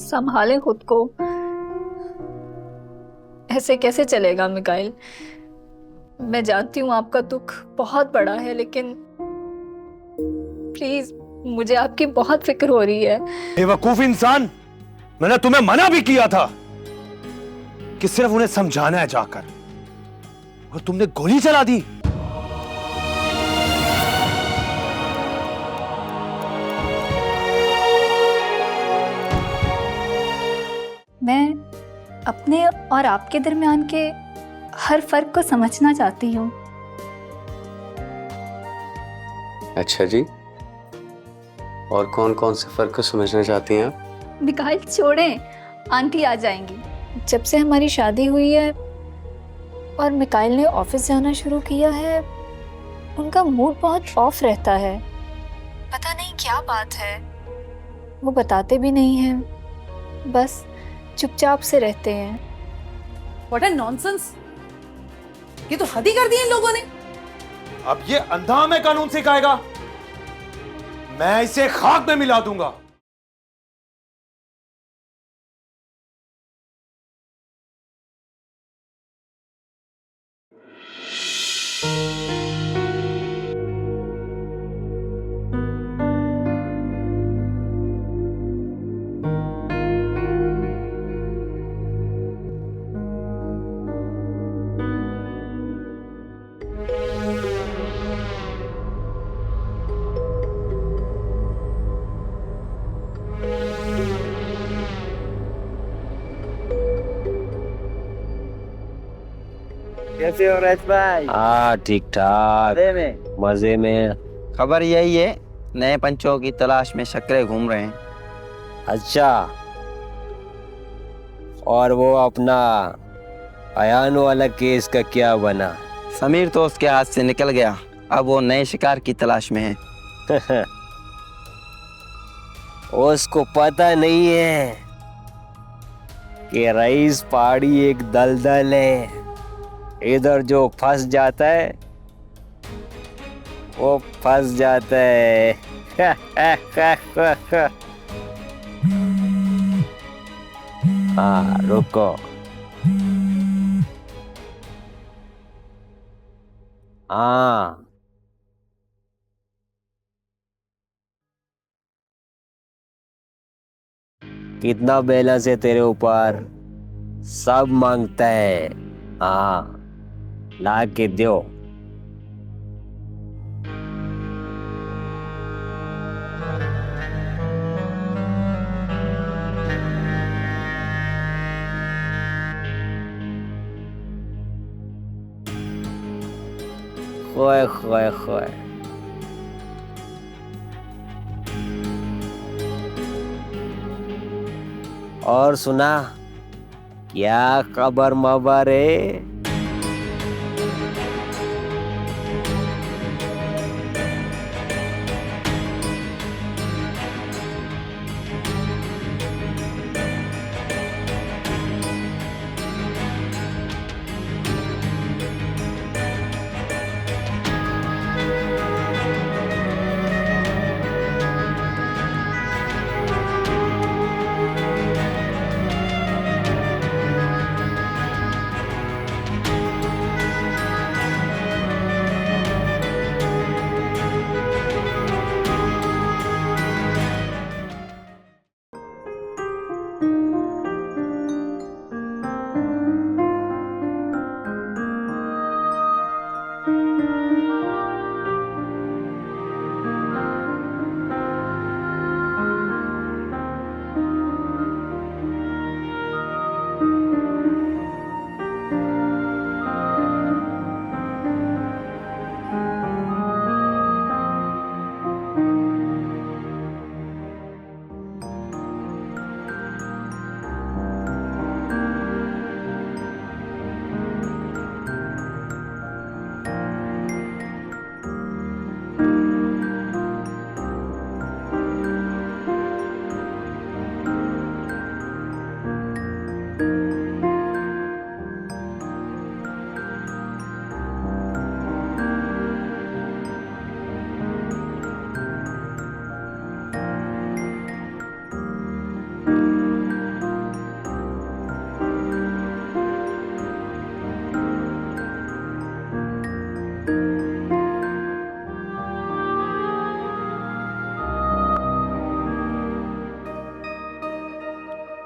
संभालें खुद को। ऐसे कैसे चलेगा मिकाइल? मैं जानती हूँ आपका दुख बहुत बड़ा है, लेकिन प्लीज, मुझे आपकी बहुत फिक्र हो रही है। बेवकूफ इंसान, मैंने तुम्हें मना भी किया था कि सिर्फ उन्हें समझाना है जाकर, और तुमने गोली चला दी। मैं अपने और आपके दरमियान के हर फर्क को समझना चाहती हूँ। अच्छा जी, और कौन कौन से फर्क को समझना चाहती हैं आप? मिकाइल छोड़ें, आंटी आ जाएंगी। जब से हमारी शादी हुई है और मिकाइल ने ऑफिस जाना शुरू किया है, उनका मूड बहुत ऑफ रहता है। पता नहीं क्या बात है। वो बताते भी नहीं हैं, बस चुपचाप से रहते हैं। What a nonsense! ये तो हद ही कर दी इन लोगों ने। अब ये अंधा हमें कानून सिखाएगा? मैं इसे खाक में मिला दूंगा। कैसे हो राज भाई? हाँ, ठीक ठाक, मजे में। खबर यही है, नए पंचों की तलाश में शक्करे घूम रहे हैं। अच्छा, और वो अपना अयान वाला केस का क्या बना? समीर तो उसके हाथ से निकल गया, अब वो नए शिकार की तलाश में है। उसको पता नहीं है कि रईस पहाड़ी एक दलदल है। इधर जो फंस जाता है वो फंस जाता है। हाँ, रुको। हाँ, कितना बैलेंस है तेरे ऊपर? सब मांगता है। हाँ, ला के दो। खोए खोए खोए। और सुना, क्या खबर मबर है?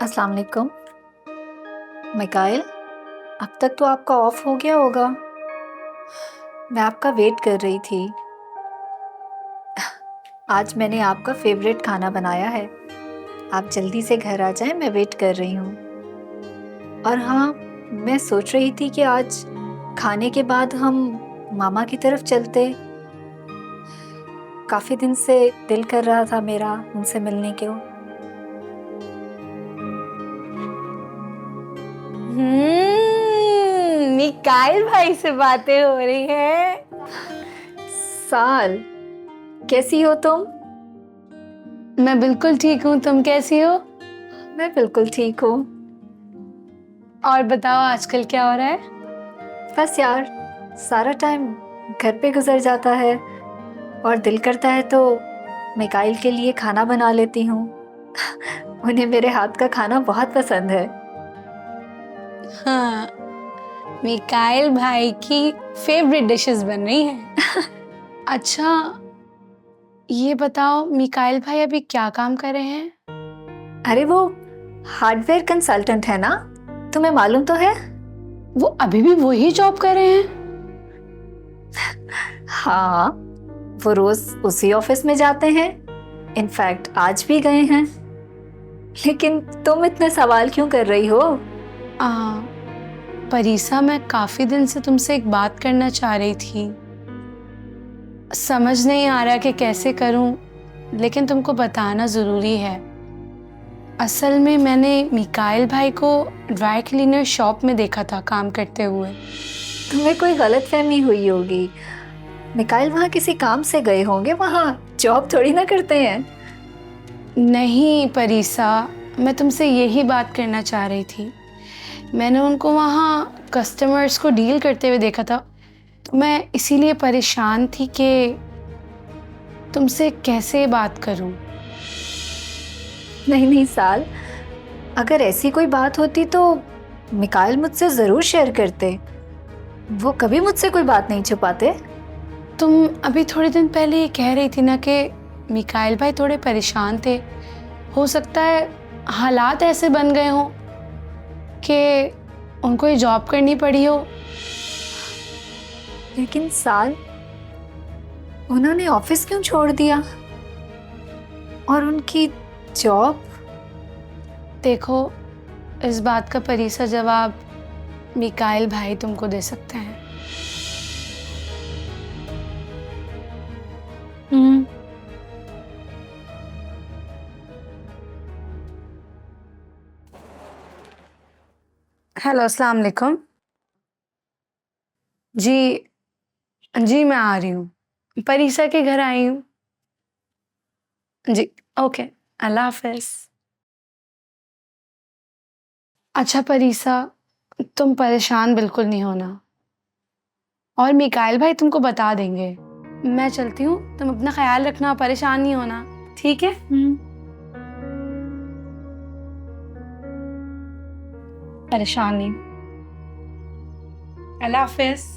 अस्सलाम वालेकुम। मिकाइल, अब तक तो आपका ऑफ हो गया होगा। मैं आपका वेट कर रही थी। आज मैंने आपका फेवरेट खाना बनाया है। आप जल्दी से घर आ जाएं, मैं वेट कर रही हूँ। और हाँ, मैं सोच रही थी कि आज खाने के बाद हम मामा की तरफ चलते। काफी दिन से दिल कर रहा था मेरा उनसे मिलने को। मिकाइल भाई से बातें हो रही हैं। साल, कैसी हो तुम? मैं बिल्कुल ठीक हूँ, तुम कैसी हो? मैं बिल्कुल ठीक हूँ। और बताओ आजकल क्या हो रहा है? बस यार, सारा टाइम घर पे गुजर जाता है और दिल करता है तो मिकाइल के लिए खाना बना लेती हूँ। उन्हें मेरे हाथ का खाना बहुत पसंद है। हाँ, मिकाइल भाई की फेवरेट डिशेस बन रही हैं। अच्छा, ये बताओ मिकाइल भाई अभी क्या काम कर रहे हैं? अरे वो हार्डवेयर कंसल्टेंट है ना, तुम्हें मालूम तो है? वो अभी भी वही जॉब कर रहे हैं? हाँ, वो रोज उसी ऑफिस में जाते हैं। इनफैक्ट आज भी गए हैं। लेकिन तुम इतने सवाल क्यों कर रही हो? परीसा, मैं काफी दिन से तुमसे एक बात करना चाह रही थी। समझ नहीं आ रहा कि कैसे करूं, लेकिन तुमको बताना जरूरी है। असल में मैंने मिकाइल भाई को ड्राई क्लीनर शॉप में देखा था काम करते हुए। तुम्हें कोई गलतफहमी हुई होगी। मिकाइल वहाँ किसी काम से गए होंगे, वहाँ जॉब थोड़ी ना करते हैं। नहीं परीसा, मैं तुमसे यही बात करना चाह रही थी। मैंने उनको वहाँ कस्टमर्स को डील करते हुए देखा था, तो मैं इसीलिए परेशान थी कि तुमसे कैसे बात करूं। नहीं नहीं साल, अगर ऐसी कोई बात होती तो मिकाइल मुझसे ज़रूर शेयर करते। वो कभी मुझसे कोई बात नहीं छुपाते। तुम अभी थोड़े दिन पहले ये कह रही थी ना कि मिकाइल भाई थोड़े परेशान थे। हो सकता है हालात ऐसे बन गए हों कि उनको ये जॉब करनी पड़ी हो। लेकिन साल, उन्होंने ऑफिस क्यों छोड़ दिया? और उनकी जॉब? देखो, इस बात का परीसा जवाब मिकाइल भाई तुमको दे सकते हैं। हेलो, अस्सलाम वालेकुम। जी जी, मैं आ रही हूँ, परीसा के घर आई हूँ। जी, ओके, अल्लाह हाफिज। अच्छा परीसा, तुम परेशान बिल्कुल नहीं होना, और मिकाइल भाई तुमको बता देंगे। मैं चलती हूँ, तुम अपना ख्याल रखना, परेशान नहीं होना, ठीक है? परेशान नहीं। अल्लाह हाफिज।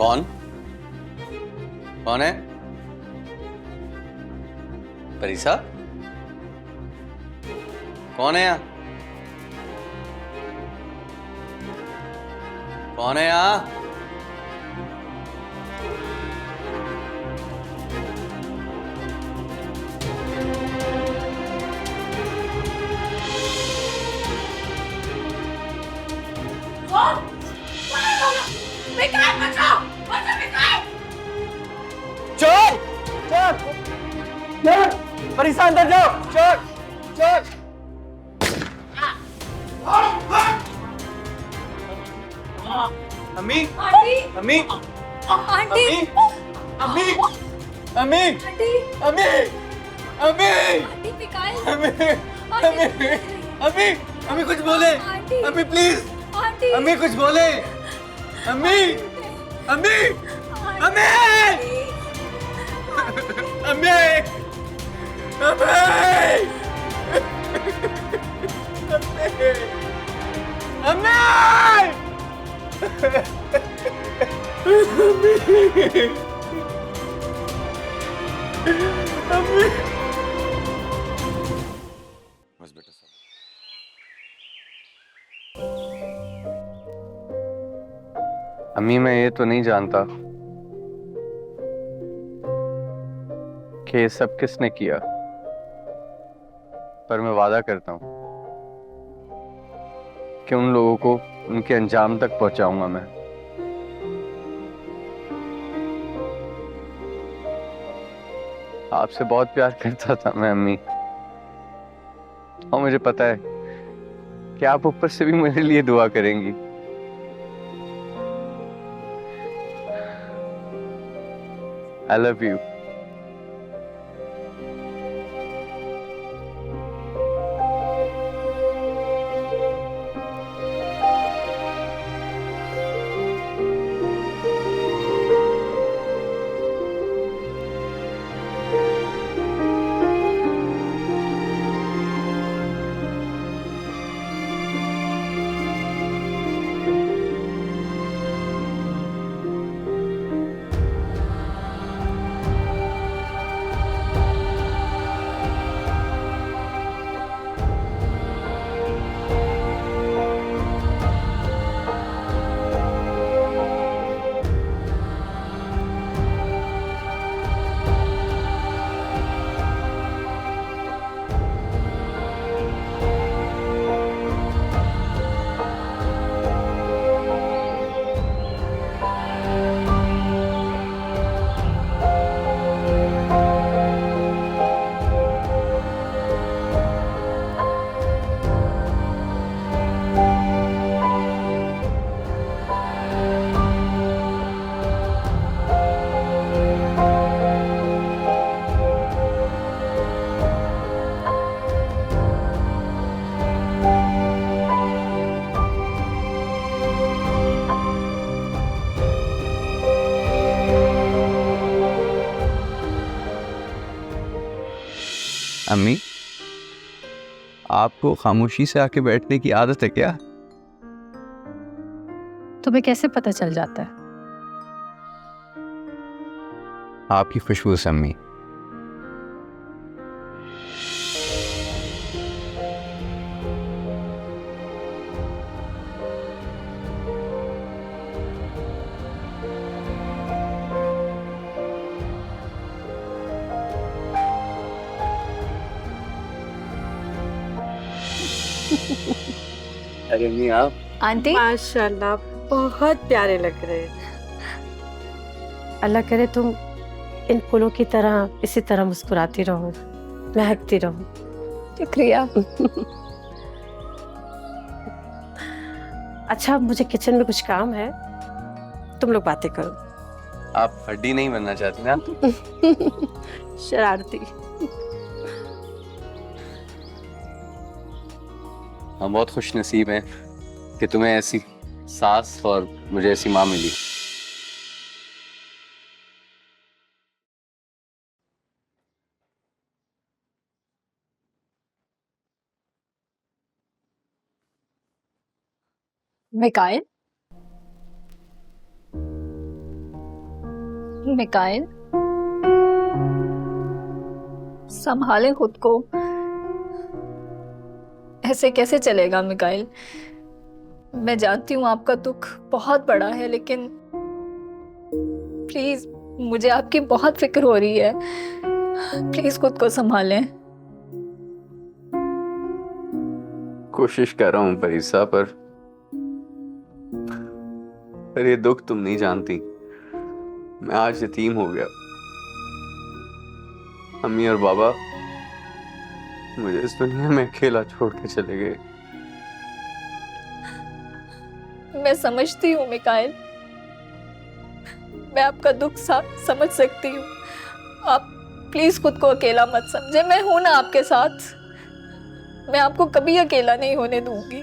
कौन कौन है? परीसा? कौन है यहाँ? कौन है यहाँ? चोर चोर चोर परेशान अंदर जाओ चोर चोर अम्मी आंटी अम्मी आंटी अम्मी अम्मी अम्मी अम्मी आंटी मिकाइल अम्मी अम्मी अम्मी अम्मी कुछ बोले आंटी अम्मी प्लीज आंटी अम्मी कुछ बोले अम्मी अम्मी अम्मी अम्मी अम्मी बस बेटा सब। अम्मी मैं ये तो नहीं जानता कि ये सब किसने किया, पर मैं वादा करता हूं कि उन लोगों को उनके अंजाम तक पहुंचाऊंगा मैं। आपसे बहुत प्यार करता था मैं अम्मी, और मुझे पता है कि आप ऊपर से भी मेरे लिए दुआ करेंगी। I love you. अम्मी, आपको खामोशी से आके बैठने की आदत है क्या? तुम्हें कैसे पता चल जाता है? आपकी खुशबू से अम्मी। अरे नहीं आप आंटी माशाल्लाह बहुत प्यारे लग रहे हैं। अल्लाह करे तुम इन फूलों की तरह इसी तरह मुस्कुराती रहो, महकती रहो। शुक्रिया। अच्छा मुझे किचन में कुछ काम है, तुम लोग बातें करो। आप हड्डी नहीं बनना चाहती ना? शरारती। हम बहुत खुश नसीब हैं कि तुम्हें ऐसी सास और मुझे ऐसी माँ मिली। मिकाइल मिकाइल, संभालें खुद को। ऐसे कैसे चलेगा मिकाइल? मैं जानती हूँ आपका दुख बहुत बड़ा है, लेकिन प्लीज मुझे आपकी बहुत फिक्र हो रही है। प्लीज खुद को संभालें। कोशिश कर रहा हूँ परीसा, पर ये दुख तुम नहीं जानती। मैं आज यतीम हो गया। अम्मी और बाबा मुझे इस दुनिया में अकेला छोड़ के चले गए। मैं समझती हूँ मिकाइल, मैं आपका दुख समझ सकती हूँ। आप प्लीज खुद को अकेला मत समझे। मैं हूं ना आपके साथ। मैं आपको कभी अकेला नहीं होने दूंगी।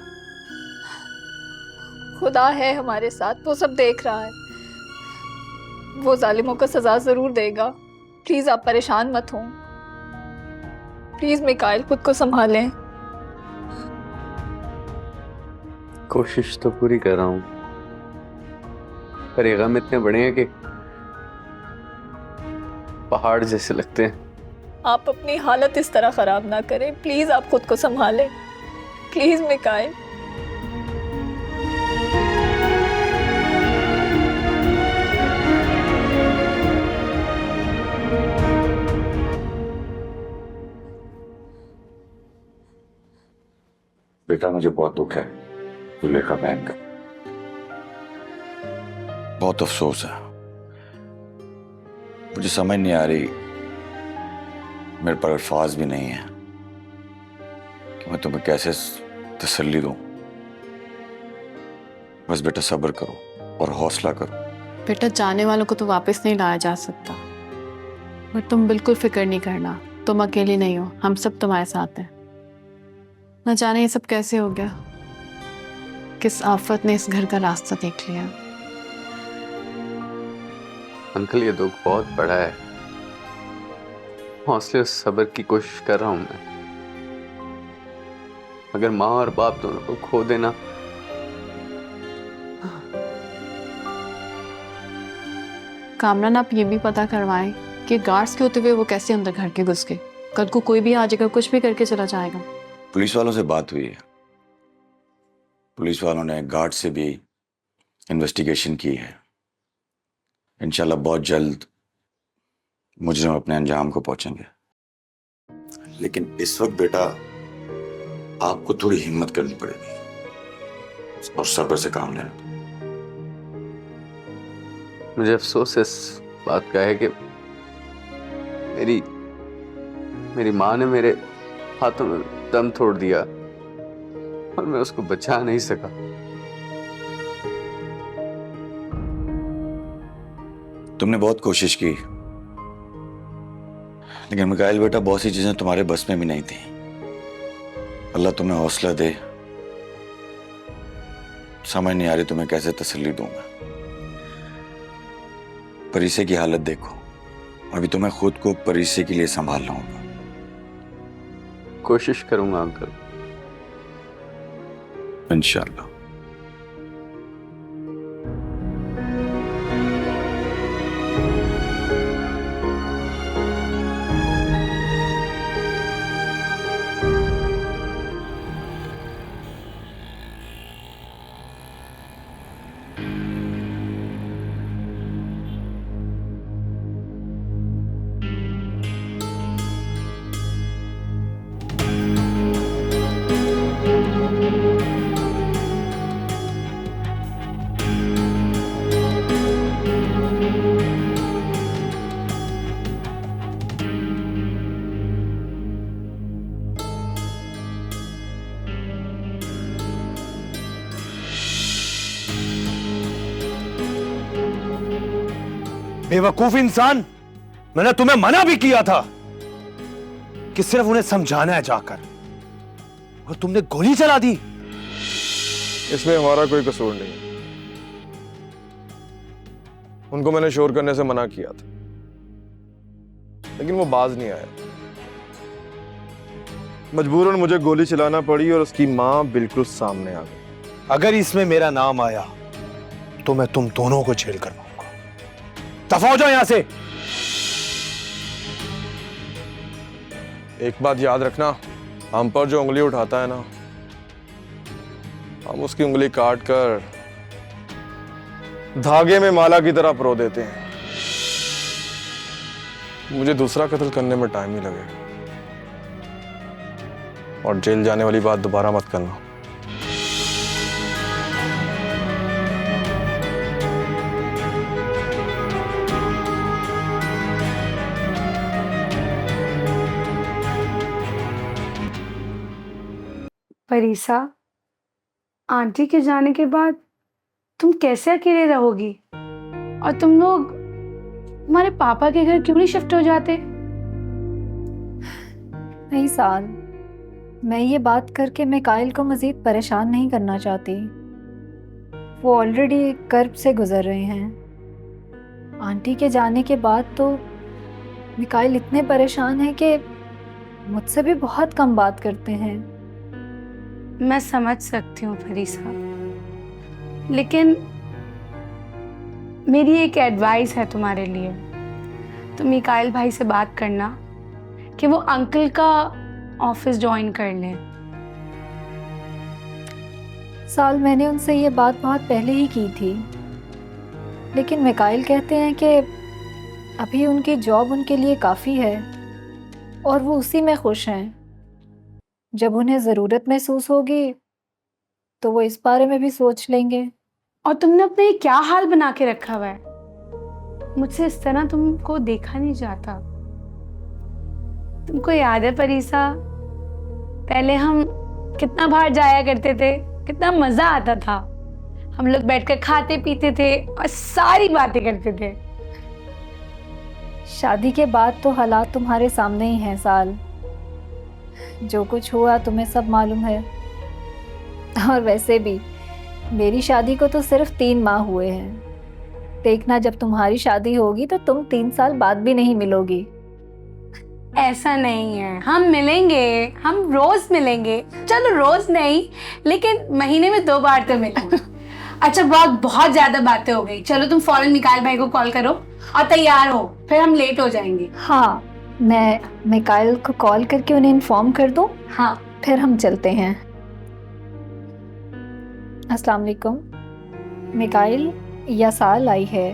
खुदा है हमारे साथ, वो सब देख रहा है। वो जालिमों को सजा जरूर देगा। प्लीज आप परेशान मत हो। प्लीज मिकाइल खुद को संभालें। कोशिश तो पूरी कर रहा हूँ, पर ये गम इतने बड़े हैं कि पहाड़ जैसे लगते हैं। आप अपनी हालत इस तरह खराब ना करें। प्लीज आप खुद को संभालें। प्लीज मिकाइल। बेटा, मुझे बहुत दुख है जुलेखा बहन का। बहुत अफसोस है। मुझे समझ नहीं आ रही, मेरे पर अल्फाज भी नहीं है कि मैं तुम्हें कैसे तसल्ली दूं। बस बेटा सब्र करो और हौसला करो। बेटा, जाने वालों को तो वापस नहीं लाया जा सकता, पर तुम बिल्कुल फिक्र नहीं करना। तुम अकेली नहीं हो, हम सब तुम्हारे साथ हैं। न जाने ये सब कैसे हो गया, किस आफत ने इस घर का रास्ता देख लिया। अंकल, ये दुख बहुत बड़ा है। हौसले और सब्र की कोशिश कर रहा हूं मैं। अगर माँ और बाप दोनों को खो देना, कामरान, आप ये भी पता करवाएं कि गार्ड्स के होते हुए वो कैसे अंदर घर के घुस गए। कल को कोई भी आ जाएगा, कुछ भी करके चला जाएगा। पुलिस वालों से बात हुई है। पुलिस वालों ने गार्ड से भी इन्वेस्टिगेशन की है। इंशाल्लाह बहुत जल्द मुजरिम अपने अंजाम को पहुंचेंगे। लेकिन इस वक्त बेटा आपको थोड़ी हिम्मत करनी पड़ेगी और सब्र से काम लेना। मुझे अफसोस इस बात का है कि मेरी माँ ने मेरे हाथों में दम तोड़ दिया और मैं उसको बचा नहीं सका। तुमने बहुत कोशिश की, लेकिन मिकाइल बेटा बहुत सी चीजें तुम्हारे बस में भी नहीं थी। अल्लाह तुम्हें हौसला दे। समझ नहीं आ रही तुम्हें कैसे तसल्ली दूंगा। परीसे की हालत देखो, अभी तुम्हें खुद को परीसे के लिए संभालना होगा। कोशिश करूंगा अंकल, इंशाल्लाह। बेवकूफ इंसान, मैंने तुम्हें मना भी किया था कि सिर्फ उन्हें समझाना है जाकर, और तुमने गोली चला दी। इसमें हमारा कोई कसूर नहीं। उनको मैंने शोर करने से मना किया था, लेकिन वो बाज नहीं आया। मजबूरन मुझे गोली चलाना पड़ी और उसकी मां बिल्कुल सामने आ गई। अगर इसमें मेरा नाम आया तो मैं तुम दोनों को जेल करवाऊंगा। दफा हो जाओ यहां से। एक बात याद रखना, हम पर जो उंगली उठाता है ना, हम उसकी उंगली काट कर धागे में माला की तरह परो देते हैं। मुझे दूसरा कत्ल करने में टाइम ही लगेगा, और जेल जाने वाली बात दोबारा मत करना। परीसा, आंटी के जाने के बाद तुम कैसे अकेले रहोगी? और तुम लोग तुम्हारे पापा के घर क्यों नहीं शिफ्ट हो जाते? नहीं साल, मैं ये बात करके मिकाइल को मज़ीद परेशान नहीं करना चाहती। वो ऑलरेडी कर्ब से गुजर रहे हैं। आंटी के जाने के बाद तो मिकाइल इतने परेशान है कि मुझसे भी बहुत कम बात करते हैं। मैं समझ सकती हूँ फरीसा, लेकिन मेरी एक एडवाइस है तुम्हारे लिए। तुम मिकाइल भाई से बात करना कि वो अंकल का ऑफिस ज्वाइन कर लें। साल, मैंने उनसे ये बात बहुत पहले ही की थी, लेकिन मिकाइल कहते हैं कि अभी उनकी जॉब उनके लिए काफ़ी है और वो उसी में खुश हैं। जब उन्हें ज़रूरत महसूस होगी तो वो इस बारे में भी सोच लेंगे। और तुमने अपने ये क्या हाल बना के रखा हुआ है? मुझसे इस तरह तुमको देखा नहीं जाता। तुमको याद है परीसा, पहले हम कितना बाहर जाया करते थे, कितना मजा आता था। हम लोग बैठकर खाते पीते थे और सारी बातें करते थे। शादी के बाद तो हालात तुम्हारे सामने ही हैं साल। जो कुछ हुआ तुम्हें सब मालूम है। और वैसे भी मेरी शादी को तो सिर्फ 3 माह हुए हैं। देखना, जब तुम्हारी शादी होगी तो तुम 3 साल बाद भी नहीं मिलोगी। ऐसा नहीं है, हम मिलेंगे, हम रोज मिलेंगे। चलो रोज नहीं, लेकिन महीने में 2 बार तो मिलेंगे। अच्छा, बहुत ज्यादा बातें हो गई। चलो तुम फौरन मिकाइल भाई को कॉल करो और तैयार हो, फिर हम लेट हो जाएंगे। हाँ, मैं मिकाइल को कॉल करके उन्हें इन्फॉर्म कर दूँ। हाँ, फिर हम चलते हैं। अस्सलाम वालेकुम। मिकाइल, या साल आई है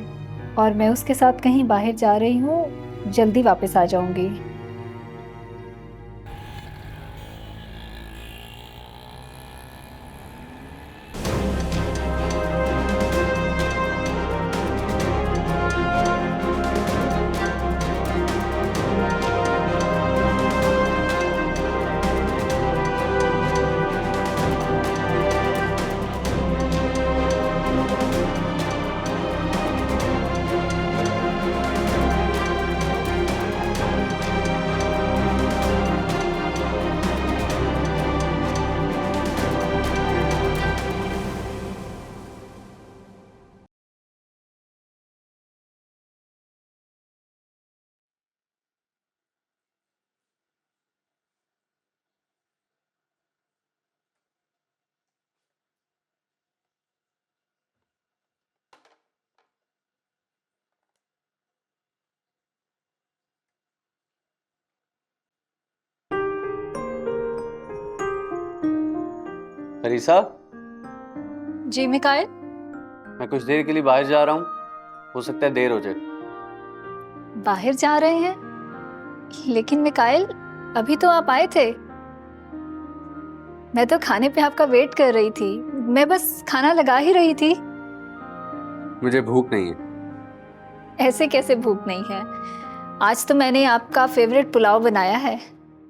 और मैं उसके साथ कहीं बाहर जा रही हूँ, जल्दी वापस आ जाऊंगी। फरीसा, जी मिकाइल। मैं कुछ देर के लिए बाहर जा रहा हूँ, हो सकता है देर हो जाए। बाहर जा रहे हैं? लेकिन मिकाइल, अभी तो आप आए थे। मैं तो खाने पे आपका वेट कर रही थी। मैं बस खाना लगा ही रही थी। मुझे भूख नहीं है। ऐसे कैसे भूख नहीं है? आज तो मैंने आपका फेवरेट पुलाव बनाया है।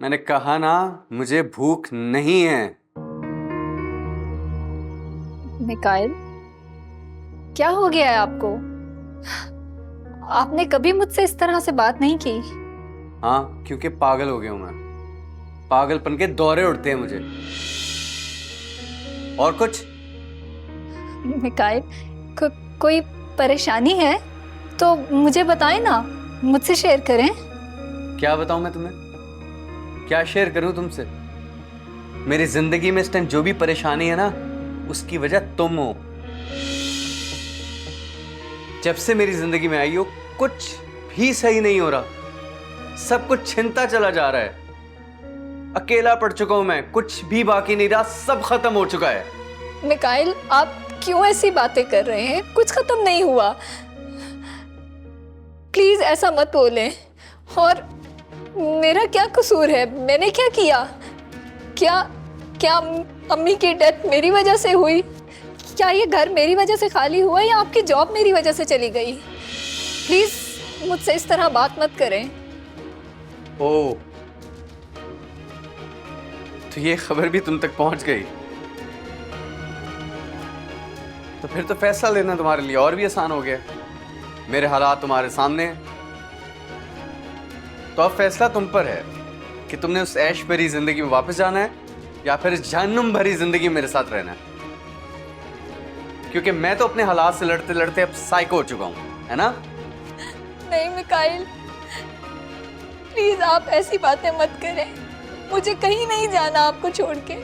मैंने कहा ना, मुझे भूख नहीं है। मिकाइल, क्या हो गया है आपको? आपने कभी मुझसे इस तरह से बात नहीं की। हाँ, क्योंकि पागल हो गया हूं मैं। पागलपन के दौरे उड़ते हैं मुझे। और कुछ? मिकाइल, कोई परेशानी है तो मुझे बताएं ना, मुझसे शेयर करें। क्या बताऊं मैं तुम्हें? क्या शेयर करूं तुमसे? मेरी जिंदगी में इस टाइम जो भी परेशानी है ना, उसकी वजह तुम हो। जब से मेरी जिंदगी में आई हो, कुछ भी सही नहीं हो रहा, सब कुछ छिनता चला जा रहा है। अकेला पड़ चुका हूं मैं, कुछ भी बाकी नहीं रहा, सब खत्म हो चुका है। मिकाइल, आप क्यों ऐसी बातें कर रहे हैं? कुछ खत्म नहीं हुआ। प्लीज ऐसा मत बोलें। और मेरा क्या कसूर है? मैंने क्या किया? क्या अम्मी की डेथ मेरी वजह से हुई? क्या ये घर मेरी वजह से खाली हुआ या आपकी जॉब मेरी वजह से चली गई? प्लीज मुझसे इस तरह बात मत करें। ओ, तो ये खबर भी तुम तक पहुंच गई। तो फिर तो फैसला लेना तुम्हारे लिए और भी आसान हो गया। मेरे हालात तुम्हारे सामने हैं। तो अब फैसला तुम पर है कि तुमने उस ऐश भरी जिंदगी में वापस जाना है या फिर इस जहन्नुम भरी जिंदगी में मेरे साथ रहना है। क्योंकि मैं तो अपने हालात से लड़ते लड़ते अब साइको हो चुका हूं, है ना? नहीं मिकाइल, प्लीज आप ऐसी बातें मत करें। मुझे कहीं नहीं जाना आपको छोड़ के।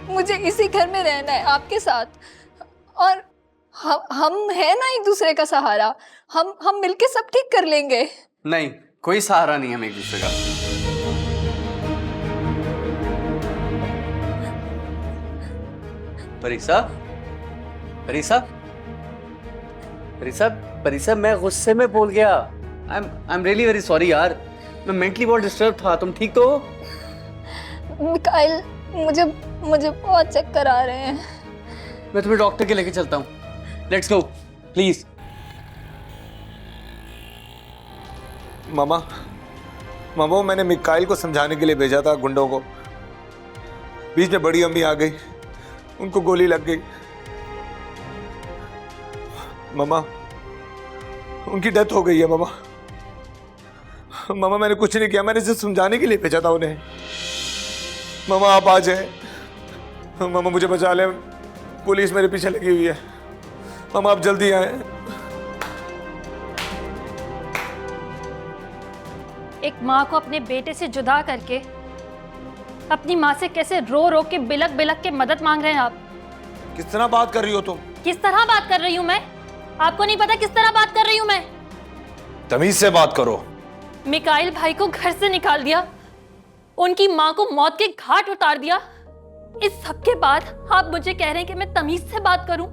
मुझे इसी घर में रहना है आपके साथ। और हम है ना एक दूसरे का सहारा। हम मिलके सब ठीक कर लेंगे। नहीं, कोई सहारा नहीं हम एक दूसरे का। परीसा, परीसा, परीसा, परीसा, मैं गुस्से में बोल गया। I am really very sorry यार। मैं मेंटली बहुत डिस्टर्ब था। तुम ठीक तो हो? मिकाइल, मुझे बहुत चक्कर आ रहे हैं। मैं तुम्हें डॉक्टर के लेके चलता हूँ। Let's go please. मामा, मैंने मिकाइल को समझाने के लिए भेजा था गुंडों को। बीच में बड़ी अम्मी आ गई, उनको गोली लग गई। मामा, उनकी डेथ हो गई है। मामा, मैंने कुछ नहीं किया, मैंने सिर्फ समझाने के लिए भेजा था उन्हें। मामा, आप आ जाए। मामा, मुझे बचा ले, पुलिस मेरे पीछे लगी हुई है। मामा, आप जल्दी आए। एक माँ को अपने बेटे से जुदा करके अपनी माँ से कैसे रो रो के बिलक बिलक के मदद मांग रहे हैं आप? किस तरह बात कर रही हो तुम? किस तरह बात कर रही हूँ मैं? आपको नहीं पता किस तरह बात कर रही हूँ मैं? तमीज से बात करो। मिकाइल भाई को घर से निकाल दिया, उनकी माँ को मौत के घाट उतार दिया। इस सब के बाद आप मुझे कह रहे हैं कि मैं तमीज से बात करूं?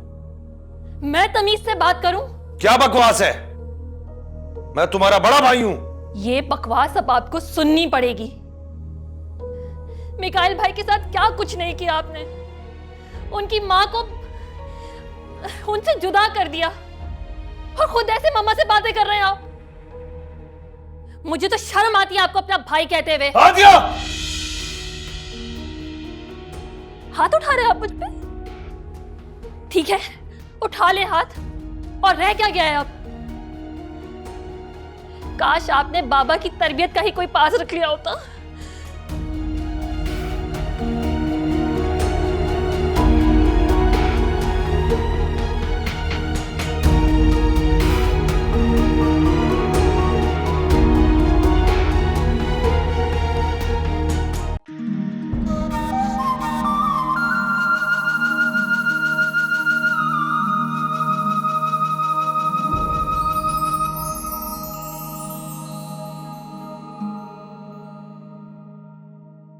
मैं तमीज से बात करूं? क्या बकवास है? मैं तुम्हारा बड़ा भाई हूं। ये बकवास अब आपको सुननी पड़ेगी। मिकाइल भाई के साथ क्या कुछ नहीं किया आपने। उनकी माँ को उनसे जुदा कर दिया और खुद ऐसे मम्मा से बातें कर रहे हैं आप। मुझे तो शर्म आती है आपको अपना भाई कहते हुए। हाथ उठा रहे आप मुझ पे? ठीक है, उठा ले हाथ। और रह क्या गया है अब? काश आपने बाबा की तरबियत का ही कोई पास रख लिया होता।